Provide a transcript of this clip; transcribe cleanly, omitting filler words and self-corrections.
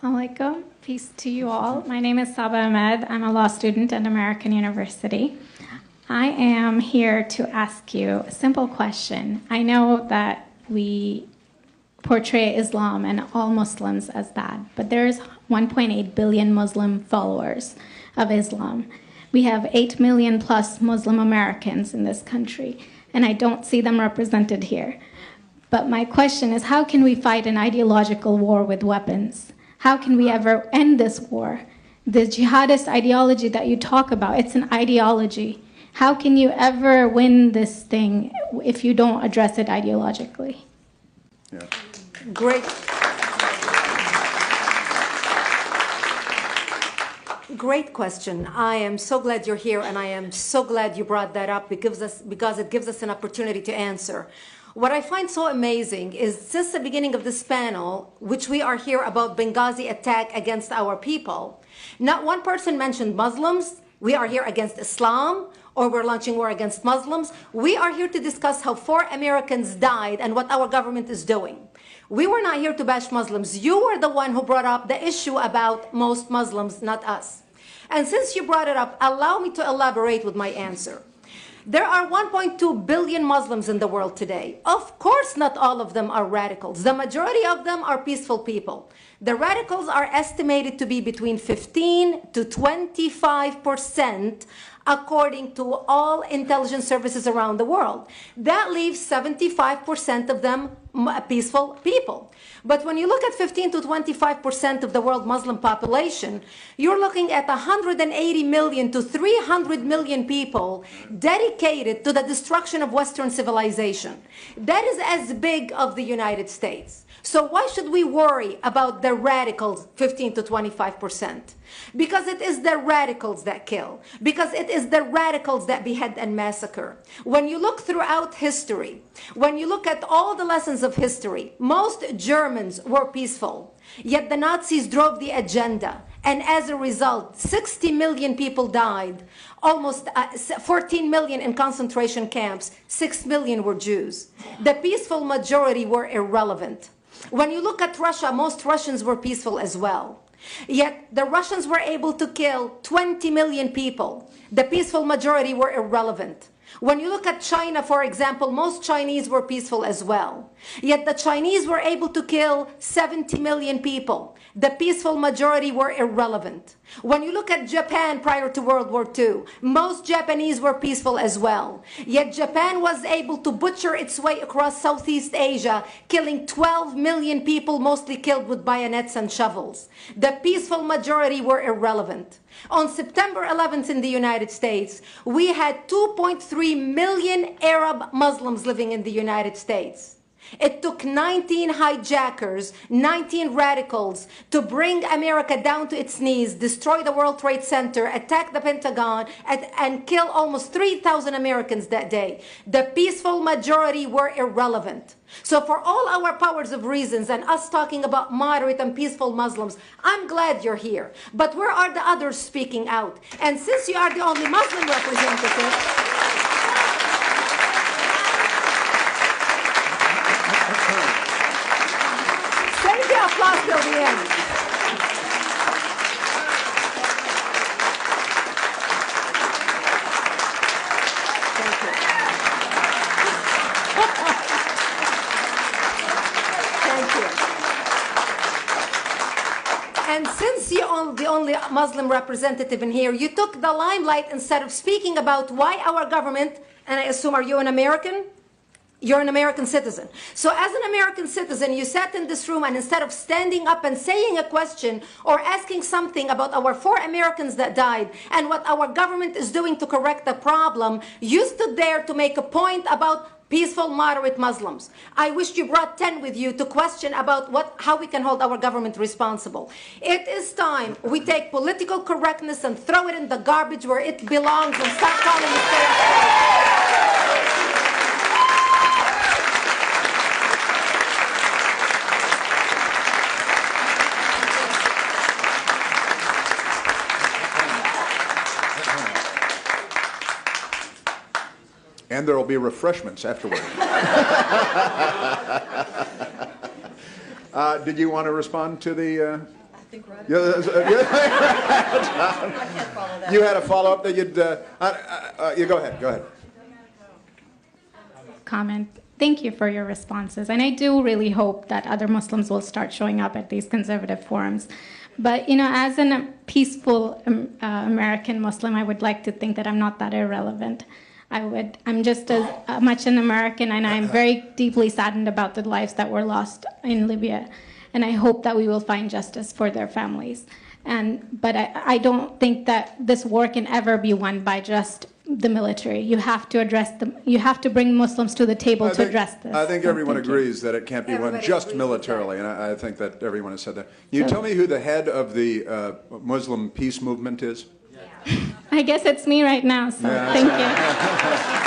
Assalamualaikum. Peace to you all. My name is Saba Ahmed. I'm a law student at American University. I am here to ask you a simple question. I know that we portray Islam and all Muslims as bad, but there's 1.8 billion Muslim followers of Islam. We have 8 million plus Muslim Americans in this country, and I don't see them represented here. But my question is, how can we fight an ideological war with weapons? How can we ever end this war? The jihadist ideology that you talk about, it's an ideology. How can you ever win this thing if you don't address it ideologically? Yeah. Great. Great question. I am so glad you're here, and I am so glad you brought that up because it gives us an opportunity to answer. What I find so amazing is since the beginning of this panel, which we are here about Benghazi attack against our people, not one person mentioned Muslims. We are here against Islam, or we're launching war against Muslims. We are here to discuss how 4 Americans died and what our government is doing. We were not here to bash Muslims. You were the one who brought up the issue about most Muslims, not us. And since you brought it up, allow me to elaborate with my answer. There are 1.2 billion Muslims in the world today. Of course, not all of them are radicals. The majority of them are peaceful people. The radicals are estimated to be between 15 to 25%, according to all intelligence services around the world. That leaves 75% of them peaceful people. But when you look at 15 to 25% of the world Muslim population, you're looking at 180 million to 300 million people dedicated to the destruction of Western civilization. That is as big of the United States. So why should we worry about the radicals, 15 to 25%? Because it is the radicals that kill. Because it is the radicals that behead and massacre. When you look throughout history, when you look at all the lessons of history, most Germans were peaceful. Yet the Nazis drove the agenda. And as a result, 60 million people died. Almost 14 million in concentration camps. 6 million were Jews. The peaceful majority were irrelevant. When you look at Russia, most Russians were peaceful as well. Yet the Russians were able to kill 20 million people. The peaceful majority were irrelevant. When you look at China, for example, most Chinese were peaceful as well. Yet the Chinese were able to kill 70 million people. The peaceful majority were irrelevant. When you look at Japan prior to World War II, most Japanese were peaceful as well. Yet Japan was able to butcher its way across Southeast Asia, killing 12 million people, mostly killed with bayonets and shovels. The peaceful majority were irrelevant. On September 11th in the United States, we had 2.3 million Arab Muslims living in the United States. It took 19 hijackers, 19 radicals to bring America down to its knees, destroy the World Trade Center, attack the Pentagon, and kill almost 3,000 Americans that day. The peaceful majority were irrelevant. So for all our powers of reasons and us talking about moderate and peaceful Muslims, I'm glad you're here. But where are the others speaking out? And since you are the only Muslim representative, applause till the end. Thank you. Thank you. And since you're the only Muslim representative in here, you took the limelight instead of speaking about why our government, and I assume, are you an American? You're an American citizen. So as an American citizen, you sat in this room, and instead of standing up and saying a question or asking something about our 4 Americans that died and what our government is doing to correct the problem, you stood there to make a point about peaceful, moderate Muslims. I wish you brought 10 with you to question about how we can hold our government responsible. It is time we take political correctness and throw it in the garbage where it belongs and stop calling it fair. And there will be refreshments afterward. Did you want to respond to the... think Rod. Yeah, I can't follow that. you had a follow-up that you'd, you go ahead. Comment. Thank you for your responses. And I do really hope that other Muslims will start showing up at these conservative forums. But, you know, as a peaceful American Muslim, I would like to think that I'm not that irrelevant. I'm just as much an American, and I'm very deeply saddened about the lives that were lost in Libya. And I hope that we will find justice for their families. But I don't think that this war can ever be won by just the military. You have to address you have to bring Muslims to the table to address this. I think So everyone thank you. agrees that it can't be won Everybody just agrees with militarily, and I think that everyone has said that. Can you tell me who the head of the Muslim peace movement is? I guess it's me right now, so Yeah. thank you.